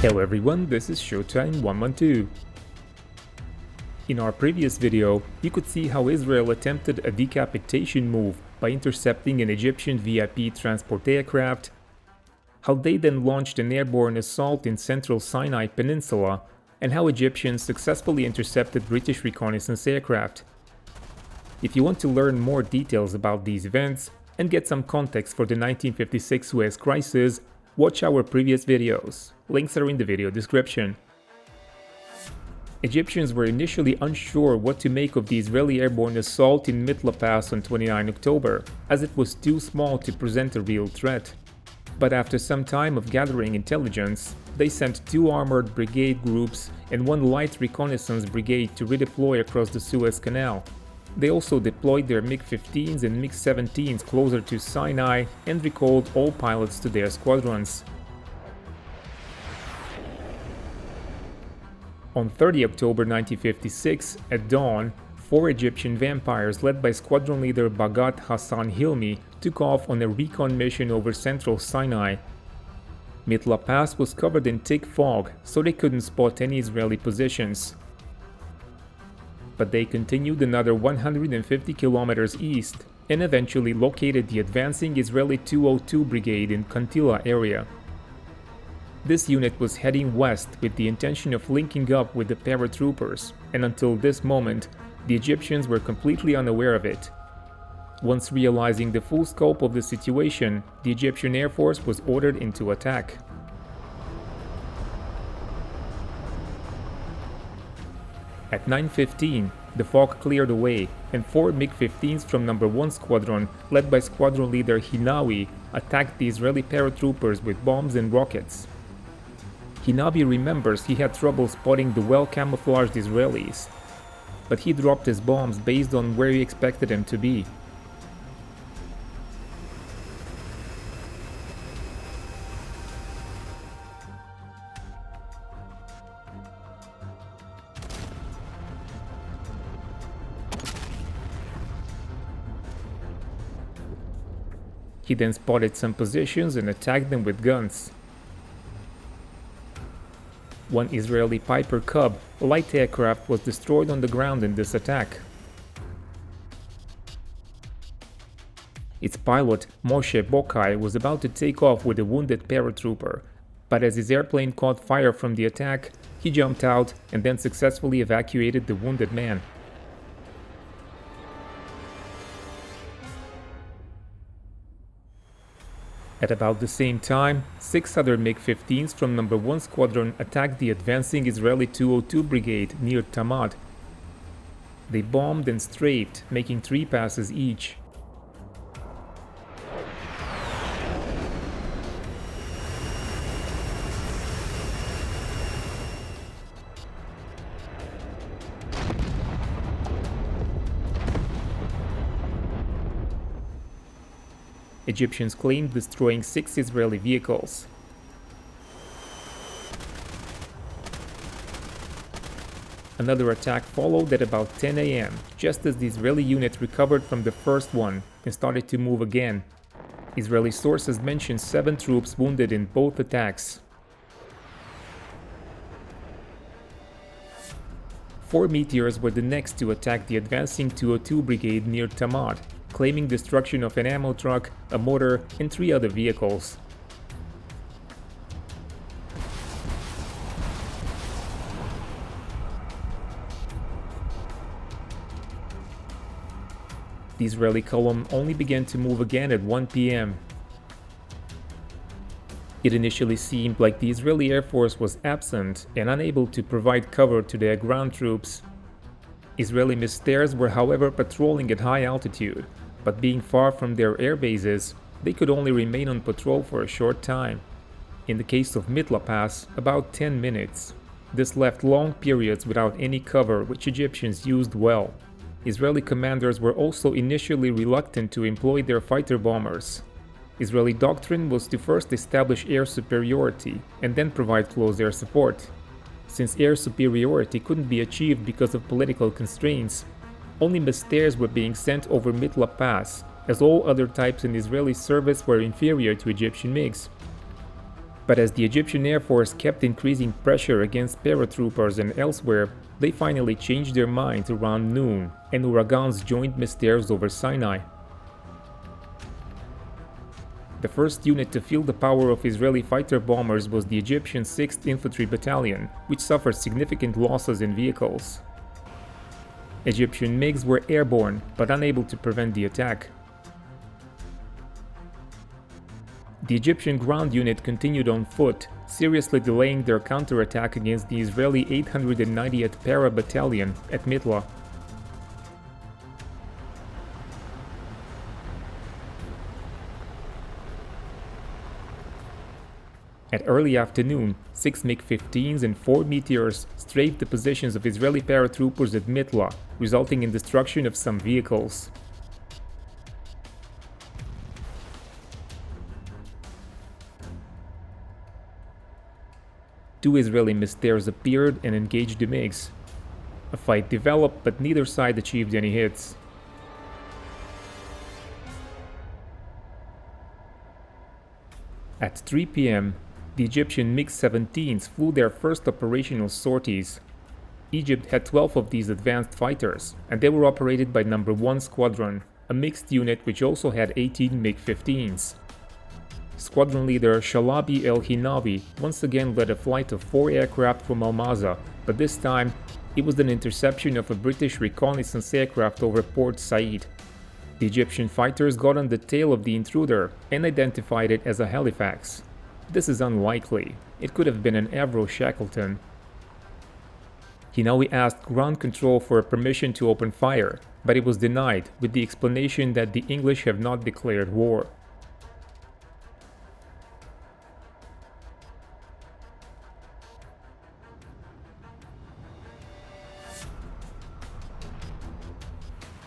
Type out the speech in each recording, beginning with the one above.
Hello everyone, this is Showtime 112. In our previous video, you could see how Israel attempted a decapitation move by intercepting an Egyptian VIP transport aircraft, how they then launched an airborne assault in central Sinai Peninsula, and how Egyptians successfully intercepted British reconnaissance aircraft. If you want to learn more details about these events and get some context for the 1956 Suez Crisis, watch our previous videos. Links are in the video description. Egyptians were initially unsure what to make of the Israeli airborne assault in Mitla Pass on 29 October, as it was too small to present a real threat. But after some time of gathering intelligence, they sent 2 armored brigade groups and 1 light reconnaissance brigade to redeploy across the Suez Canal. They also deployed their MiG-15s and MiG-17s closer to Sinai and recalled all pilots to their squadrons. On 30 October 1956, at dawn, 4 Egyptian vampires led by squadron leader Bagat Hassan Hilmi took off on a recon mission over central Sinai. Mitla Pass was covered in thick fog, so they couldn't spot any Israeli positions. But they continued another 150 kilometers east and eventually located the advancing Israeli 202 Brigade in Kantila area. This unit was heading west with the intention of linking up with the paratroopers, and until this moment, the Egyptians were completely unaware of it. Once realizing the full scope of the situation, the Egyptian Air Force was ordered into attack. At 9:15, the fog cleared away, and 4 MiG-15s from No. 1 Squadron, led by squadron leader Hinawi, attacked the Israeli paratroopers with bombs and rockets. Hinawi remembers he had trouble spotting the well-camouflaged Israelis, but he dropped his bombs based on where he expected them to be. He then spotted some positions and attacked them with guns. 1 Israeli Piper Cub, a light aircraft, was destroyed on the ground in this attack. Its pilot, Moshe Bokai, was about to take off with a wounded paratrooper, but as his airplane caught fire from the attack, he jumped out and then successfully evacuated the wounded man. At about the same time, 6 other MiG-15s from No. 1 Squadron attacked the advancing Israeli 202 Brigade near Tamad. They bombed and strafed, making 3 passes each. Egyptians claimed destroying 6 Israeli vehicles. Another attack followed at about 10 a.m., just as the Israeli unit recovered from the first one and started to move again. Israeli sources mentioned 7 troops wounded in both attacks. 4 Meteors were the next to attack the advancing 202 Brigade near Tamad, claiming destruction of an ammo truck, a motor, and 3 other vehicles. The Israeli column only began to move again at 1 p.m. It initially seemed like the Israeli Air Force was absent and unable to provide cover to their ground troops. Israeli Mysteres were, however, patrolling at high altitude, but being far from their air bases, they could only remain on patrol for a short time. In the case of Mitla Pass, about 10 minutes. This left long periods without any cover, which Egyptians used well. Israeli commanders were also initially reluctant to employ their fighter bombers. Israeli doctrine was to first establish air superiority and then provide close air support. Since air superiority couldn't be achieved because of political constraints, only Mysteres were being sent over Mitla Pass, as all other types in Israeli service were inferior to Egyptian MiGs. But as the Egyptian Air Force kept increasing pressure against paratroopers and elsewhere, they finally changed their minds around noon, and Uragans joined Mysteres over Sinai. The first unit to feel the power of Israeli fighter bombers was the Egyptian 6th Infantry Battalion, which suffered significant losses in vehicles. Egyptian MiGs were airborne, but unable to prevent the attack. The Egyptian ground unit continued on foot, seriously delaying their counterattack against the Israeli 890th Para Battalion at Mitla. At early afternoon, 6 MiG-15s and 4 Meteors strafed the positions of Israeli paratroopers at Mitla, resulting in destruction of some vehicles. Two Israeli Mysteres appeared and engaged the MiGs. A fight developed, but neither side achieved any hits. At 3 p.m., the Egyptian MiG-17s flew their first operational sorties. Egypt had 12 of these advanced fighters, and they were operated by No. 1 Squadron, a mixed unit which also had 18 MiG-15s. Squadron leader Shalabi El-Hinawi once again led a flight of 4 aircraft from Al-Maza, but this time it was an interception of a British reconnaissance aircraft over Port Said. The Egyptian fighters got on the tail of the intruder and identified it as a Halifax. This is unlikely. It could have been an Avro Shackleton. Hinawi asked ground control for permission to open fire, but it was denied with the explanation that the English have not declared war.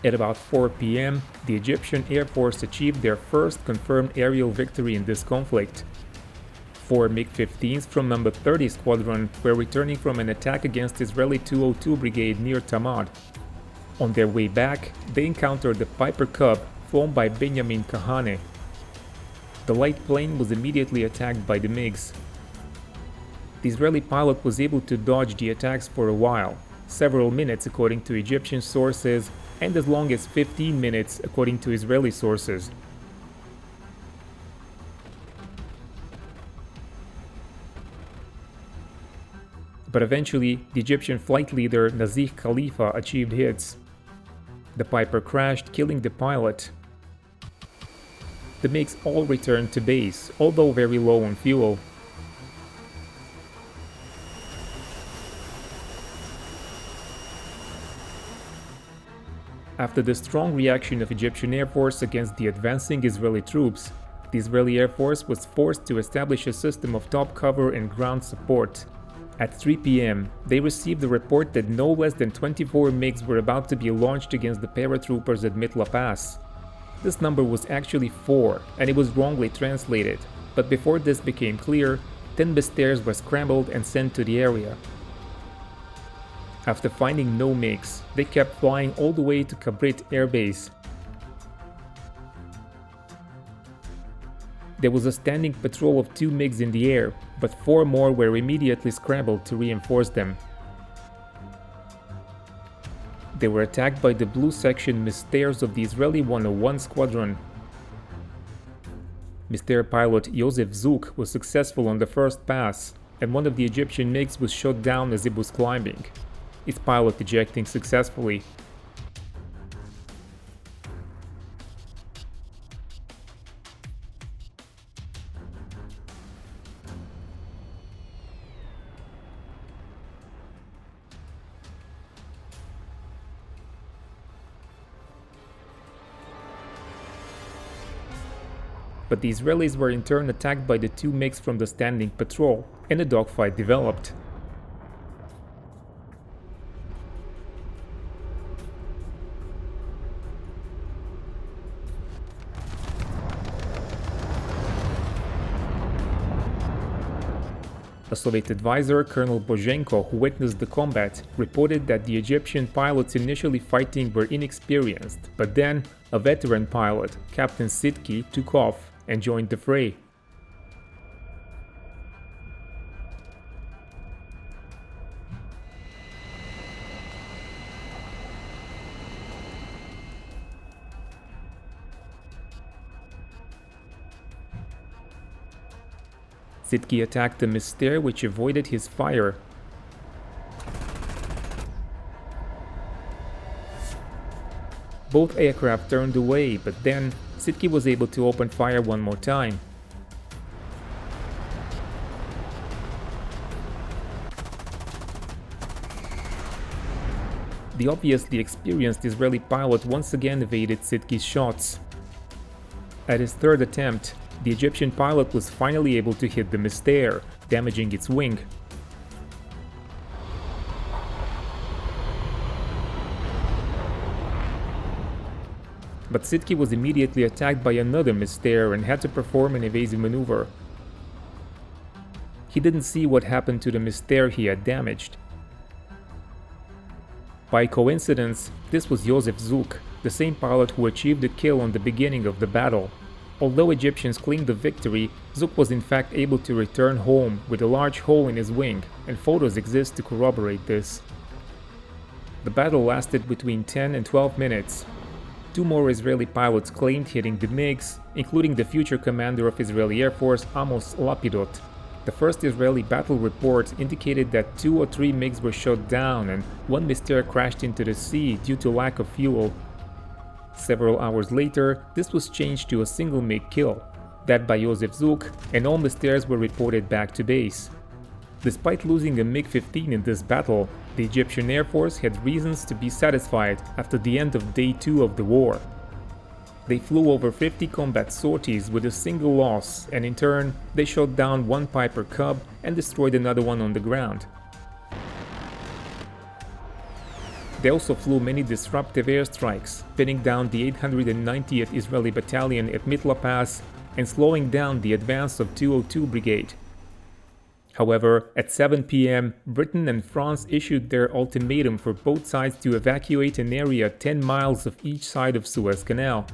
At about 4 p.m., the Egyptian Air Force achieved their first confirmed aerial victory in this conflict. 4 MiG-15s from No. 30 Squadron were returning from an attack against Israeli 202 Brigade near Tamad. On their way back, they encountered the Piper Cub flown by Benjamin Kahane. The light plane was immediately attacked by the MiGs. The Israeli pilot was able to dodge the attacks for a while, several minutes according to Egyptian sources, and as long as 15 minutes according to Israeli sources. But eventually, the Egyptian flight leader Nazih Khalifa achieved hits. The Piper crashed, killing the pilot. The MiGs all returned to base, although very low on fuel. After the strong reaction of Egyptian Air Force against the advancing Israeli troops, the Israeli Air Force was forced to establish a system of top cover and ground support. At 3 p.m., they received a report that no less than 24 MiGs were about to be launched against the paratroopers at Mitla Pass. This number was actually 4, and it was wrongly translated, but before this became clear, 10 Mysteres were scrambled and sent to the area. After finding no MiGs, they kept flying all the way to Kibrit airbase. There was a standing patrol of 2 MiGs in the air, but 4 more were immediately scrambled to reinforce them. They were attacked by the blue section Mysteres of the Israeli 101 Squadron. Mystere pilot Yosef Zouk was successful on the first pass, and one of the Egyptian MiGs was shot down as it was climbing, its pilot ejecting successfully. But the Israelis were in turn attacked by the 2 MiGs from the standing patrol, and a dogfight developed. A Soviet advisor, Colonel Bozhenko, who witnessed the combat, reported that the Egyptian pilots initially fighting were inexperienced, but then a veteran pilot, Captain Sitki, took off and joined the fray. Sidki attacked the Mystère, which avoided his fire. Both aircraft turned away, but then Sidki was able to open fire one more time. The obviously experienced Israeli pilot once again evaded Sidki's shots. At his third attempt, the Egyptian pilot was finally able to hit the Mystère, damaging its wing. But Sidki was immediately attacked by another Mystère and had to perform an evasive maneuver. He didn't see what happened to the Mystère he had damaged. By coincidence, this was Joseph Zouk, the same pilot who achieved the kill on the beginning of the battle. Although Egyptians claimed the victory, Zouk was in fact able to return home with a large hole in his wing, and photos exist to corroborate this. The battle lasted between 10 and 12 minutes. Two more Israeli pilots claimed hitting the MiGs, including the future commander of Israeli Air Force, Amos Lapidot. The first Israeli battle report indicated that 2 or 3 MiGs were shot down and one Mystère crashed into the sea due to lack of fuel. Several hours later, this was changed to a single MiG kill, that by Joseph Zouk, and all Mystères were reported back to base. Despite losing a MiG-15 in this battle, the Egyptian Air Force had reasons to be satisfied after the end of Day 2 of the war. They flew over 50 combat sorties with a single loss, and in turn, they shot down one Piper Cub and destroyed another one on the ground. They also flew many disruptive airstrikes, pinning down the 890th Israeli Battalion at Mitla Pass and slowing down the advance of 202 Brigade. However, at 7 p.m., Britain and France issued their ultimatum for both sides to evacuate an area 10 miles of each side of Suez Canal.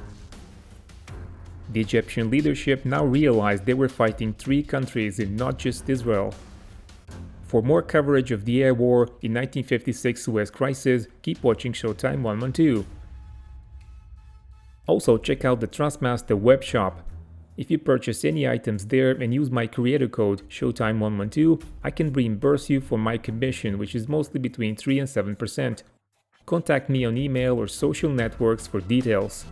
The Egyptian leadership now realized they were fighting 3 countries and not just Israel. For more coverage of the air war in 1956 Suez Crisis, keep watching Showtime 112. Also, check out the Trustmaster web shop. If you purchase any items there and use my creator code Showtime112, I can reimburse you for my commission, which is mostly between 3 and 7%. Contact me on email or social networks for details.